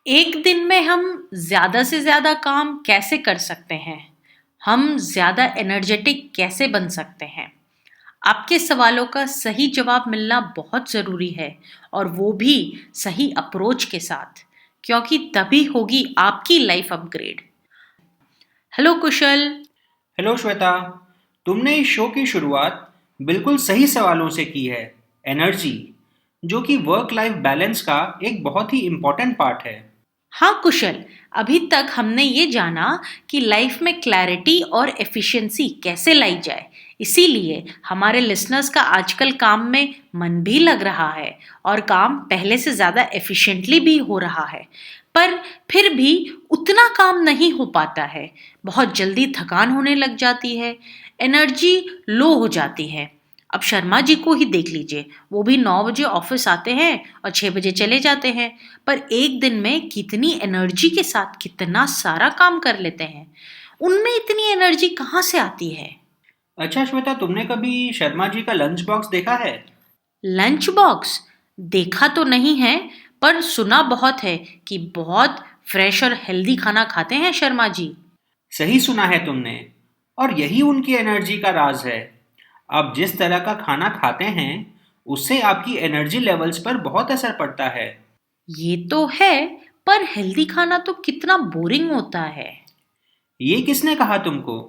एक दिन में हम ज़्यादा से ज़्यादा काम कैसे कर सकते हैं? हम ज़्यादा एनर्जेटिक कैसे बन सकते हैं? आपके सवालों का सही जवाब मिलना बहुत ज़रूरी है और वो भी सही अप्रोच के साथ, क्योंकि तभी होगी आपकी लाइफ अपग्रेड। हेलो कुशल। हेलो श्वेता। तुमने इस शो की शुरुआत बिल्कुल सही सवालों से की है। एनर्जी, जो कि वर्क लाइफ बैलेंस का एक बहुत ही इम्पोर्टेंट पार्ट है। हाँ कुशल, अभी तक हमने ये जाना कि लाइफ में क्लैरिटी और एफिशिएंसी कैसे लाई जाए। इसीलिए हमारे लिसनर्स का आजकल काम में मन भी लग रहा है और काम पहले से ज़्यादा एफिशिएंटली भी हो रहा है। पर फिर भी उतना काम नहीं हो पाता है। बहुत जल्दी थकान होने लग जाती है, एनर्जी लो हो जाती है। अब शर्मा जी को ही देख लीजिए, वो भी 9 बजे ऑफिस आते हैं और 6 बजे चले जाते हैं, पर एक दिन में कितनी एनर्जी के साथ कितना सारा काम कर लेते हैं। उनमें इतनी एनर्जी कहाँ से आती है? अच्छा श्वेता, तुमने कभी शर्मा जी का लंच बॉक्स देखा है? लंच बॉक्स देखा तो नहीं है, पर सुना बहुत है कि बहुत फ्रेश और हेल्दी खाना खाते हैं शर्मा जी। सही सुना है तुमने। और यही उनकी एनर्जी का राज है। आप जिस तरह का खाना खाते हैं, उससे आपकी एनर्जी लेवल्स पर बहुत असर पड़ता है। ये तो है, पर हेल्दी खाना तो कितना बोरिंग होता है। ये किसने कहा तुमको?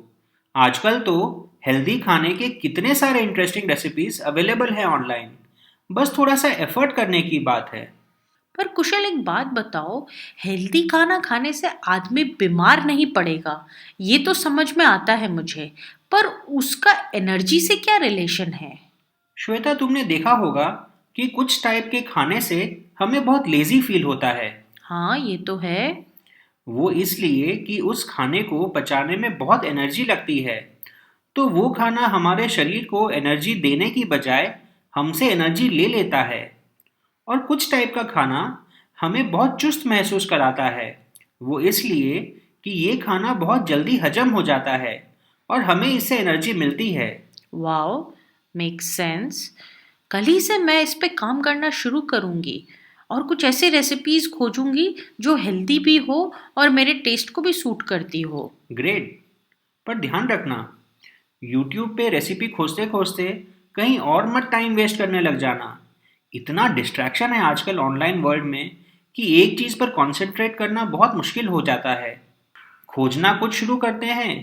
आजकल तो हेल्दी खाने के कितने सारे इंटरेस्टिंग रेसिपीज अवेलेबल हैं ऑनलाइन। बस थोड़ा सा एफर्ट करने की बात है। पर कुशल एक बात बताओ, हेल्दी खाना खाने से आदमी बीमार नहीं पड़ेगा, ये तो समझ में आता है मुझे, पर उसका एनर्जी से क्या रिलेशन है? श्वेता, तुमने देखा होगा कि कुछ टाइप के खाने से हमें बहुत लेजी फील होता है। हाँ ये तो है। वो इसलिए कि उस खाने को पचाने में बहुत एनर्जी लगती है। तो वो खाना हमारे शरीर को एनर्जी देने की बजाय हमसे एनर्जी ले लेता है। और कुछ टाइप का खाना हमें बहुत चुस्त महसूस कराता है। वो इसलिए कि ये खाना बहुत जल्दी हजम हो जाता है और हमें इससे एनर्जी मिलती है। Wow, make sense. कल ही से मैं इस पे काम करना शुरू करूंगी और कुछ ऐसी रेसिपीज खोजूंगी जो हेल्दी भी हो और मेरे टेस्ट को भी सूट करती हो। ग्रेट। पर ध्यान रखना, यूट्यूब पे रेसिपी खोजते खोजते कहीं और मत टाइम वेस्ट करने लग जाना। इतना डिस्ट्रैक्शन है आजकल ऑनलाइन वर्ल्ड में कि एक चीज़ पर कंसंट्रेट करना बहुत मुश्किल हो जाता है। खोजना कुछ शुरू करते हैं,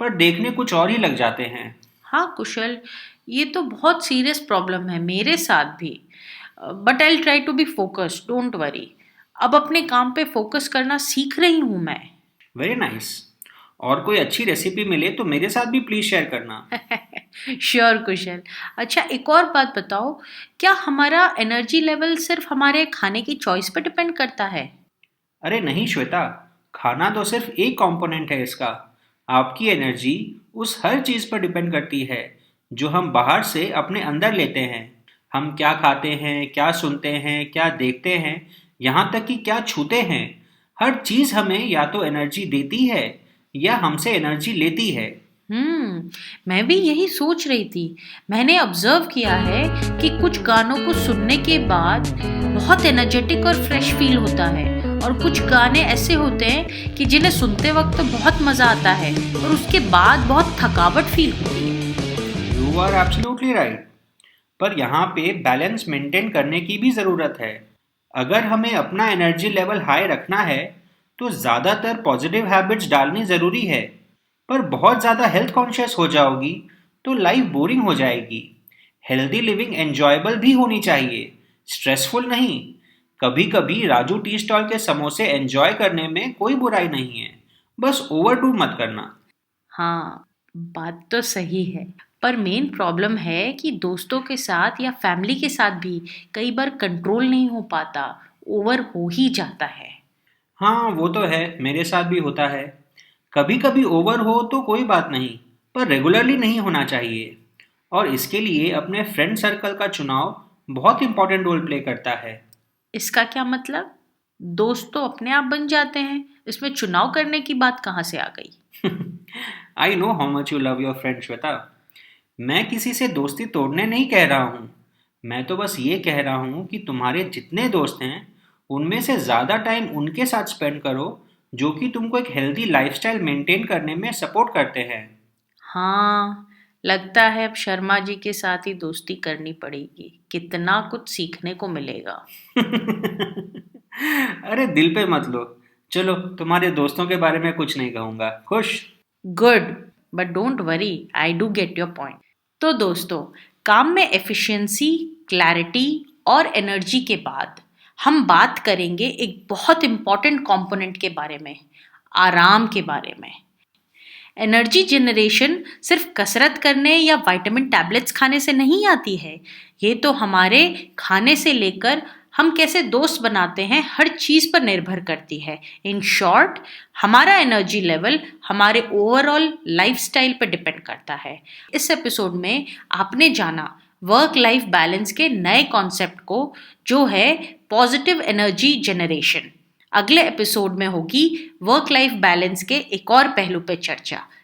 पर देखने कुछ और ही लग जाते हैं। हाँ कुशल, ये तो बहुत सीरियस प्रॉब्लम है मेरे साथ भी। But I try to be focused, don't worry. अब अपने काम पे फोकस करना सीख रही हूँ मैं। Very nice. और कोई अच्छी रेसिपी मिले तो मेरे साथ भी प्लीज़ शेयर करना। श्योर कुशल। अच्छा एक और बात बताओ, क्या हमारा एनर्जी लेवल सिर्फ हमारे खाने की चॉइस पर डिपेंड करता है? अरे नहीं श्वेता, खाना तो सिर्फ एक कंपोनेंट है इसका। आपकी एनर्जी उस हर चीज़ पर डिपेंड करती है जो हम बाहर से अपने अंदर लेते हैं। हम क्या खाते हैं, क्या सुनते हैं, क्या देखते हैं, यहाँ तक कि क्या छूते हैं। हर चीज़ हमें या तो एनर्जी देती है या हमसे एनर्जी लेती है। मैं भी यही सोच रही थी। मैंने ऑब्जर्व किया है कि कुछ गानों को सुनने के बाद बहुत एनर्जेटिक और फ्रेश फील होता है, और कुछ गाने ऐसे होते हैं कि जिन्हें सुनते वक्त तो बहुत मज़ा आता है और उसके बाद बहुत थकावट फील होती है। You are absolutely right. पर यहाँ पे बैलेंस मेंटेन करने की भी ज़रूरत है। अगर हमें अपना एनर्जी लेवल हाई रखना है तो ज़्यादातर पॉजिटिव हैबिट्स डालनी ज़रूरी है। पर बहुत ज़्यादा हेल्थ कॉन्शियस हो जाओगी तो लाइफ बोरिंग हो जाएगी। हेल्दी लिविंग एंजॉयबल भी होनी चाहिए, स्ट्रेसफुल नहीं। कभी कभी राजू टी स्टॉल के समोसे एंजॉय करने में कोई बुराई नहीं है। बस ओवरडू मत करना। हाँ, बात तो सही है। पर मेन प्रॉब्लम है कि दोस्तों के साथ या फैमिली के साथ भी कई बार कंट्रोल नहीं हो पाता, ओवर हो ही जाता है। हाँ वो तो है, मेरे साथ भी होता है। कभी कभी ओवर हो तो कोई बात नहीं, पर रेगुलरली नहीं होना चाहिए। और इसके लिए अपने फ्रेंड सर्कल का चुनाव बहुत इंपॉर्टेंट रोल प्ले करता है। इसका क्या मतलब? दोस्त तो अपने आप बन जाते हैं, इसमें चुनाव करने की बात कहाँ से आ गई? I know how much you love your friend Shweta. मैं किसी से दोस्ती तोड़ने नहीं कह रहा हूँ। मैं तो बस ये कह रहा हूँ कि तुम्हारे जितने दोस्त हैं उनमें से ज़्यादा टाइम उनके साथ स्पेंड करो जो कि तुमको एक हेल्दी लाइफस्टाइल मेंटेन करने में सपोर्ट करते हैं। हाँ, लगता है अब शर्मा जी के साथ ही दोस्ती करनी पड़ेगी। कितना कुछ सीखने को मिलेगा। अरे दिल पे मत लो। चलो, तुम्हारे दोस्तों के बारे में कुछ नहीं कहूँगा। खुश? Good, but don't worry, I do get your point. तो दोस्तों, काम में एफिशिएंसी, क्लैरिटी और एनर्जी के बाद हम बात करेंगे एक बहुत इंपॉर्टेंट कंपोनेंट के बारे में, आराम के बारे में। एनर्जी जनरेशन सिर्फ कसरत करने या विटामिन टैबलेट्स खाने से नहीं आती है। ये तो हमारे खाने से लेकर हम कैसे दोस्त बनाते हैं हर चीज पर निर्भर करती है। इन शॉर्ट, हमारा एनर्जी लेवल हमारे ओवरऑल लाइफस्टाइल पर डिपेंड करता है। इस एपिसोड में आपने जाना वर्क लाइफ बैलेंस के नए कॉन्सेप्ट को, जो है पॉजिटिव एनर्जी जनरेशन। अगले एपिसोड में होगी वर्क लाइफ बैलेंस के एक और पहलू पे चर्चा।